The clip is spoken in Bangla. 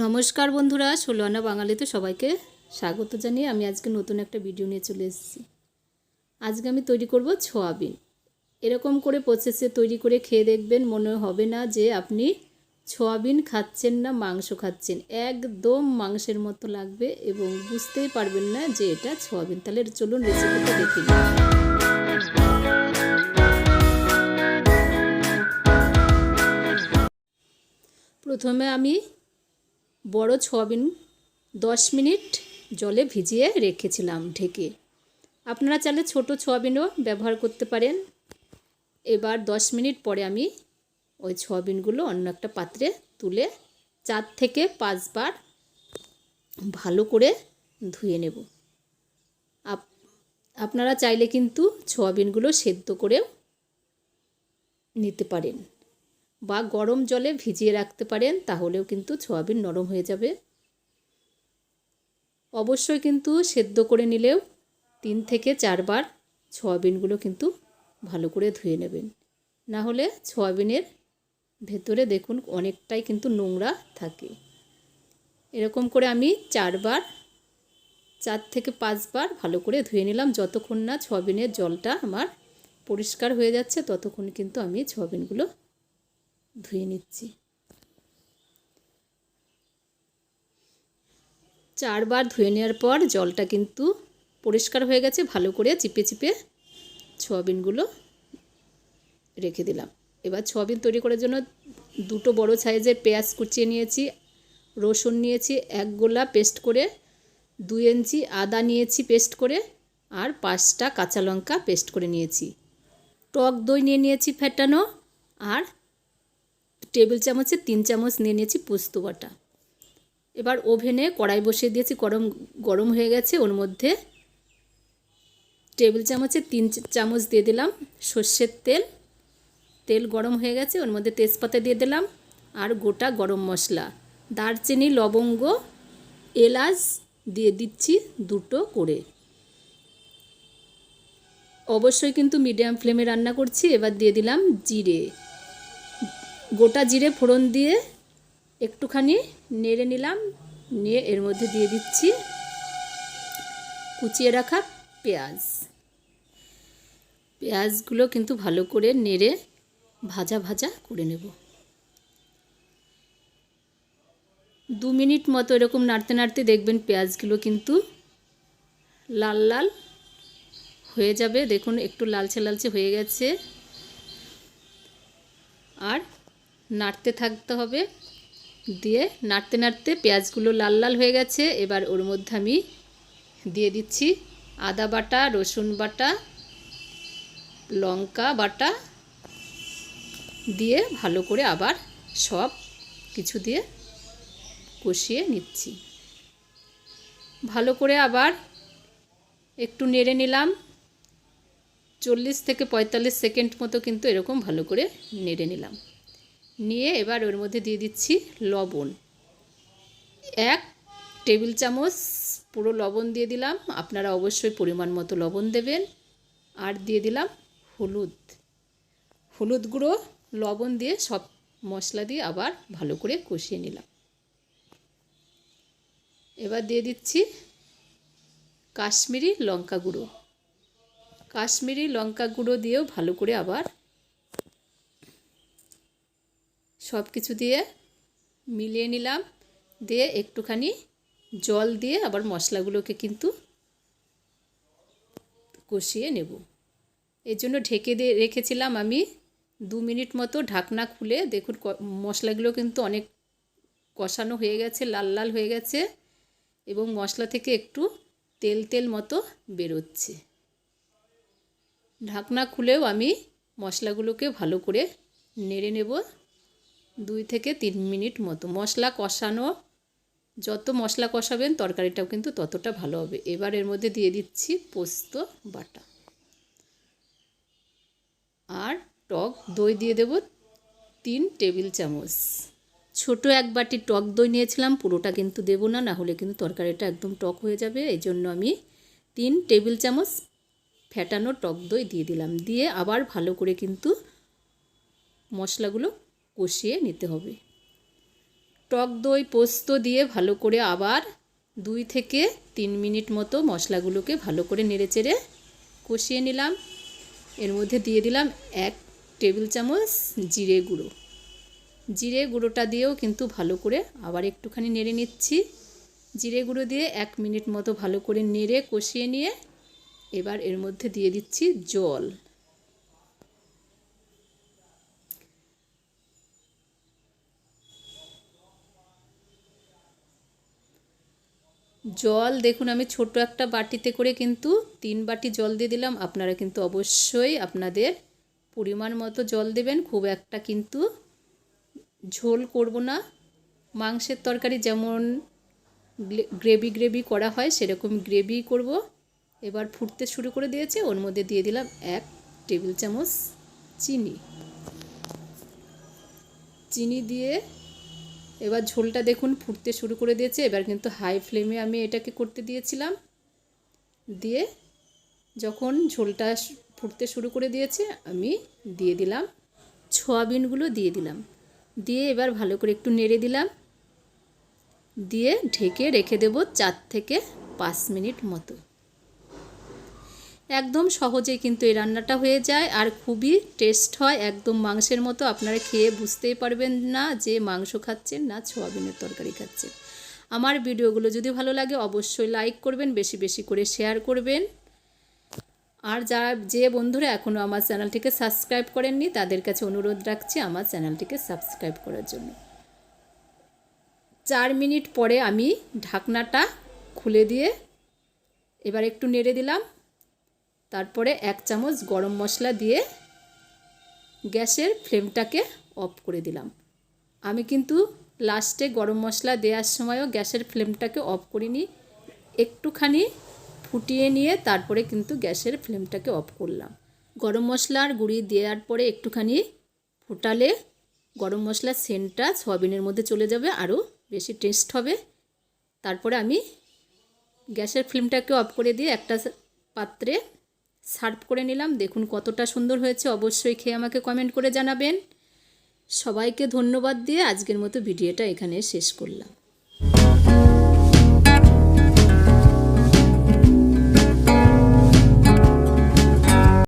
নমস্কার বন্ধুরা, ষোলো আনা বাঙালিতে সবাইকে স্বাগত জানিয়ে আমি আজকে নতুন একটা ভিডিও নিয়ে চলে এসেছি। আজকে আমি তৈরি করব সোয়াবিন। এরকম করে প্রসেসে তৈরি করে খেয়ে দেখবেন, মনে হবে না যে আপনি সোয়াবিন খাচ্ছেন না মাংস খাচ্ছেন। একদম মাংসের মতো লাগবে এবং বুঝতেই পারবেন না যে এটা সোয়াবিন। তাহলে চলুন রেসিপিটা দেখে নিই। প্রথমে আমি বড় সোয়াবিন 10 মিনিট জলে ভিজিয়ে রেখেছিলাম ঢেকে। আপনারা চাইলে ছোট সোয়াবিনও ব্যবহার করতে পারেন। এবার 10 মিনিট পরে আমি ওই সোয়াবিনগুলো অন্য একটা পাত্রে তুলে 4 থেকে 5 বার ভালো করে ধুয়ে নেব। আপনারা চাইলে কিন্তু সোয়াবিনগুলো সেদ্ধ করেও নিতে পারেন বা গরম জলে ভিজিয়ে রাখতে পারেন, তাহলেও কিন্তু সোয়াবিন নরম হয়ে যাবে। অবশ্যই কিন্তু সেদ্ধ করে নিলেও 3 থেকে 4 বার সোয়াবিনগুলো কিন্তু ভালো করে ধুয়ে নেবেন, না হলে সোয়াবিনের ভেতরে দেখুন অনেকটাই কিন্তু নোংরা থাকে। এরকম করে আমি 4 থেকে 5 বার ভালো করে ধুয়ে নিলাম। যতক্ষণ না সোয়াবিনের জলটা আমার পরিষ্কার হয়ে যাচ্ছে ততক্ষণ কিন্তু আমি সোয়াবিনগুলো ধুয়ে নিচ্ছি। 4 বার ধুয়ে নেওয়ার পর জলটা কিন্তু পরিষ্কার হয়ে গেছে। ভালো করে চিপে চিপে সোয়াবিনগুলো রেখে দিলাম। এবার সোয়াবিন তৈরি করার জন্য 2টো বড় সাইজের পেঁয়াজ কুচিয়ে নিয়েছি, রসুন নিয়েছি 1 গোলা পেস্ট করে, 2 ইঞ্চি আদা নিয়েছি পেস্ট করে, আর 5টা কাঁচা লঙ্কা পেস্ট করে নিয়েছি। টক দই নিয়ে নিয়েছি ফেটানো, আর টেবিল চামচে 3 চামচ নিয়ে নিয়েছি পোস্ত বাটা। এবার ওভেনে কড়াই বসিয়ে দিয়েছি, গরম হয়ে গেছে। ওর মধ্যে টেবিল চামচে 3 চামচ দিয়ে দিলাম সর্ষের তেল। তেল গরম হয়ে গেছে, ওর মধ্যে তেজপাতা দিয়ে দিলাম আর গোটা গরম মশলা, দারচিনি, লবঙ্গ, এলাচ দিয়ে দিচ্ছি 2টো করে। অবশ্যই কিন্তু মিডিয়াম ফ্লেমে রান্না করছি। এবার দিয়ে দিলাম জিরে, গোটা জিরে ফোড়ন দিয়ে একটুখানি নেড়ে নিলাম। নিয়ে এর মধ্যে দিয়ে দিচ্ছি কুচিয়ে রাখা পেঁয়াজগুলো কিন্তু ভালো করে নেড়ে ভাজা ভাজা করে নেব। 2 মিনিট মতো এরকম নাড়তে নাড়তে দেখবেন পেঁয়াজগুলো কিন্তু লাল লাল হয়ে যাবে। দেখুন একটু লালচে লালচে হয়ে গেছে, আর নাড়তে থাকতে হবে। দিয়ে নাড়তে নাড়তে পেঁয়াজগুলো লাল লাল হয়ে গেছে। এবার ওর মধ্যে আমি দিয়ে দিচ্ছি আদা বাটা, রসুন বাটা, লঙ্কা বাটা দিয়ে ভালো করে আবার সব কিছু দিয়ে কষিয়ে নিচ্ছি। ভালো করে আবার একটু নেড়ে নিলাম। 40 থেকে 45 সেকেন্ড মতো কিন্তু এরকম ভালো করে নেড়ে নিলাম। নিয়ে এবার ওর মধ্যে দিয়ে দিচ্ছি লবণ, 1 টেবিল চামচ পুরো লবণ দিয়ে দিলাম। আপনারা অবশ্যই পরিমাণ মতো লবণ দেবেন। আর দিয়ে দিলাম হলুদ গুঁড়ো, লবণ দিয়ে সব মশলা দিয়ে আবার ভালো করে কষিয়ে নিলাম। এবার দিয়ে দিচ্ছি কাশ্মীরি লঙ্কা গুঁড়ো দিয়েও ভালো করে আবার সব কিছু দিয়ে মিলিয়ে নিলাম। দিয়ে একটুখানি জল দিয়ে আবার মশলাগুলোকে কিন্তু কষিয়ে নেব। এর জন্য ঢেকে দিয়ে রেখেছিলাম আমি 2 মিনিট মতো। ঢাকনা খুলে দেখুন মশলাগুলো কিন্তু অনেক কষানো হয়ে গেছে, লাল লাল হয়ে গেছে এবং মশলা থেকে একটু তেল তেল মতো বেরোচ্ছে। ঢাকনা খুলেও আমি মশলাগুলোকে ভালো করে নেড়ে নেব 2 থেকে 3 মিনিট মতো। মশলা কষানো, যত মশলা কষাবেন তরকারিটাও কিন্তু ততটা ভালো হবে। এবার এর মধ্যে দিয়ে দিচ্ছি পোস্ত বাটা, আর টক দই দিয়ে দেব 3 টেবিল চামচ। ছোট 1 বাটি টক দই নিয়েছিলাম, পুরোটা কিন্তু দেব না, না হলে কিন্তু তরকারিটা একদম টক হয়ে যাবে। এই জন্য আমি 3 টেবিল চামচ ফেটানো টক দই দিয়ে দিলাম। দিয়ে আবার ভালো করে কিন্তু মশলাগুলো কষিয়ে নিতে হবে। টক দই পোস্ত দিয়ে ভালো করে আবার 2 থেকে 3 মিনিট মতো মশলাগুলোকে ভালো করে নেড়েচেড়ে কষিয়ে নিলাম। এর মধ্যে দিয়ে দিলাম 1 টেবিল চামচ জিরে গুঁড়ো। জিরে গুঁড়োটা দিয়েও কিন্তু ভালো করে আবার একটুখানি নেড়ে নিচ্ছি। জিরে গুঁড়ো দিয়ে 1 মিনিট মতো ভালো করে নেড়ে কষিয়ে নিয়ে এবার এর মধ্যে দিয়ে দিচ্ছি জল। জল দেখুন আমি ছোট একটা বাটিতে করে কিন্তু 3 বাটি জল দিয়ে দিলাম। আপনারা কিন্তু অবশ্যই আপনাদের পরিমাণ মতো জল দেবেন। খুব একটা কিন্তু ঝোল করব না। মাংসের তরকারি যেমন গ্রেভি করা হয় সেরকম গ্রেভি করব। এবার ফুটতে শুরু করে দিয়েছে। ওর মধ্যে দিয়ে দিলাম 1 টেবিল চামচ চিনি দিয়ে এবার ঝোলটা দেখুন ফুটতে শুরু করে দিয়েছে। এবার কিন্তু হাই ফ্লেমে আমি এটাকে করতে দিয়েছিলাম। দিয়ে যখন ঝোলটা ফুটতে শুরু করে দিয়েছে আমি দিয়ে দিলাম সয়াবিনগুলো দিয়ে দিলাম। দিয়ে এবার ভালো করে একটু নেড়ে দিলাম। দিয়ে ঢেকে রেখে দেব 4 থেকে 5 মিনিট মতো। একদম সহজেই কিন্তু এই রান্নাটা হয়ে যায় আর খুবই টেস্ট হয়, একদম মাংসের মতো। আপনারা খেয়ে বুঝতেই পারবেন না যে মাংস খাচ্ছেন না সয়াবিনের তরকারি খাচ্ছেন। আমার ভিডিওগুলো যদি ভালো লাগে অবশ্যই লাইক করবেন, বেশি বেশি করে শেয়ার করবেন। আর যে বন্ধুরা এখনও আমার চ্যানেলটিকে সাবস্ক্রাইব করেননি তাদের কাছে অনুরোধ রাখছি আমার চ্যানেলটিকে সাবস্ক্রাইব করার জন্য। 4 মিনিট পরে আমি ঢাকনাটা খুলে দিয়ে এবার একটু নেড়ে দিলাম। তারপরে 1 চামচ গরম মশলা দিয়ে গ্যাসের ফ্লেমটাকে অফ করে দিলাম। আমি কিন্তু লাস্টে গরম মশলা দেওয়ার সময়ও গ্যাসের ফ্লেমটাকে অফ করিনি, একটুখানি ফুটিয়ে নিয়ে তারপরে কিন্তু গ্যাসের ফ্লেমটাকে অফ করলাম। গরম মশলার গুঁড়ি দেওয়ার পরে একটুখানি ফোটালে গরম মশলার সেন্টটা সয়াবিনের মধ্যে চলে যাবে, আরও বেশি টেস্ট হবে। তারপরে আমি গ্যাসের ফ্লেমটাকে অফ করে দিয়ে একটা পাত্রে সার্ভ করে নিলাম। দেখুন কতটা সুন্দর হয়েছে, অবশ্যই খেয়ে আমাকে কমেন্ট করে জানাবেন। সবাইকে ধন্যবাদ দিয়ে আজকের মতো ভিডিওটা এখানে শেষ করলাম।